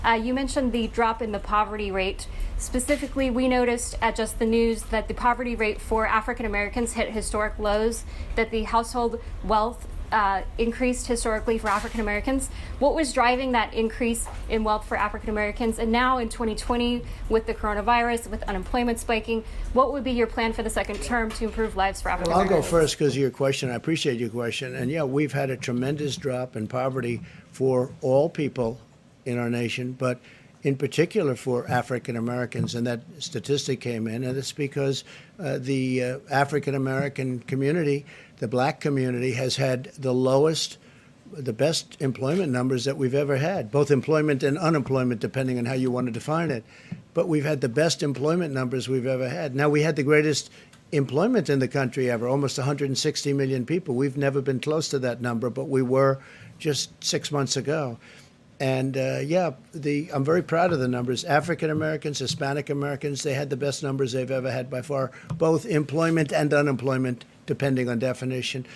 You mentioned the drop in the poverty rate. Specifically, we noticed at Just the News that the poverty rate for African Americans hit historic lows, that the household wealth increased historically for African Americans. What was driving that increase in wealth for African Americans? And now in 2020, with the coronavirus, with unemployment spiking, what would be your plan for the second term to improve lives for African Americans? I'll go first because of your question. I appreciate your question. And yeah, we've had a tremendous drop in poverty for all people in our nation, but in particular for African Americans. And that statistic came in, and it's because the African American community, the black community, has had the best employment numbers that we've ever had, both employment and unemployment, depending on how you want to define it. But we've had the best employment numbers we've ever had. Now, we had the greatest employment in the country ever, almost 160 million people. We've never been close to that number, but we were just 6 months ago. And I'm very proud of the numbers. African Americans, Hispanic Americans, they had the best numbers they've ever had by far, both employment and unemployment, depending on definition.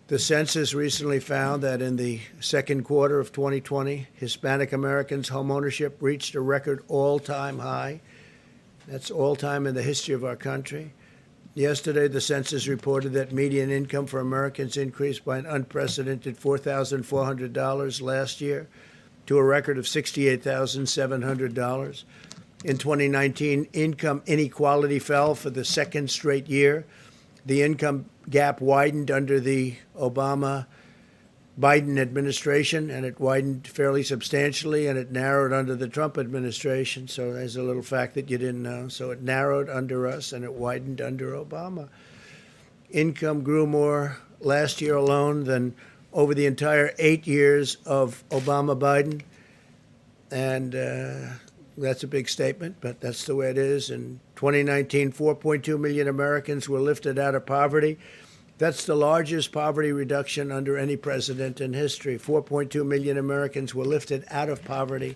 The census recently found that in the second quarter of 2020, Hispanic Americans' home ownership reached a record all-time high. That's all-time in the history of our country. Yesterday, the census reported that median income for Americans increased by an unprecedented $4,400 last year to a record of $68,700. In 2019, income inequality fell for the second straight year. The income gap widened under the Obama-Biden administration, and it widened fairly substantially, and it narrowed under the Trump administration. So there's a little fact that you didn't know. So it narrowed under us, and it widened under Obama. Income grew more last year alone than over the entire 8 years of Obama-Biden. And that's a big statement, but that's the way it is. In 2019, 4.2 million Americans were lifted out of poverty. That's the largest poverty reduction under any president in history. 4.2 million Americans were lifted out of poverty.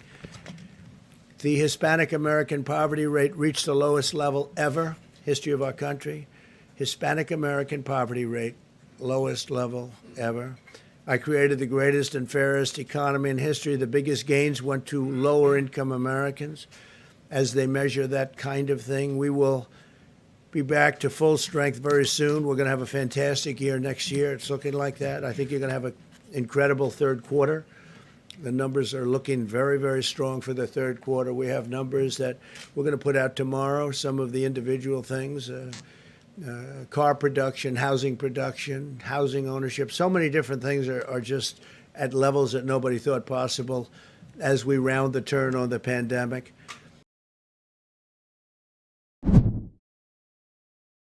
The Hispanic American poverty rate reached the lowest level ever, history of our country. Hispanic American poverty rate, lowest level ever. I created the greatest and fairest economy in history. The biggest gains went to lower income Americans. As they measure that kind of thing, we will be back to full strength very soon. We're going to have a fantastic year next year. It's looking like that. I think you're going to have an incredible third quarter. The numbers are looking very, very strong for the third quarter. We have numbers that we're going to put out tomorrow, some of the individual things. Car production, housing ownership. So many different things are just at levels that nobody thought possible as we round the turn on the pandemic.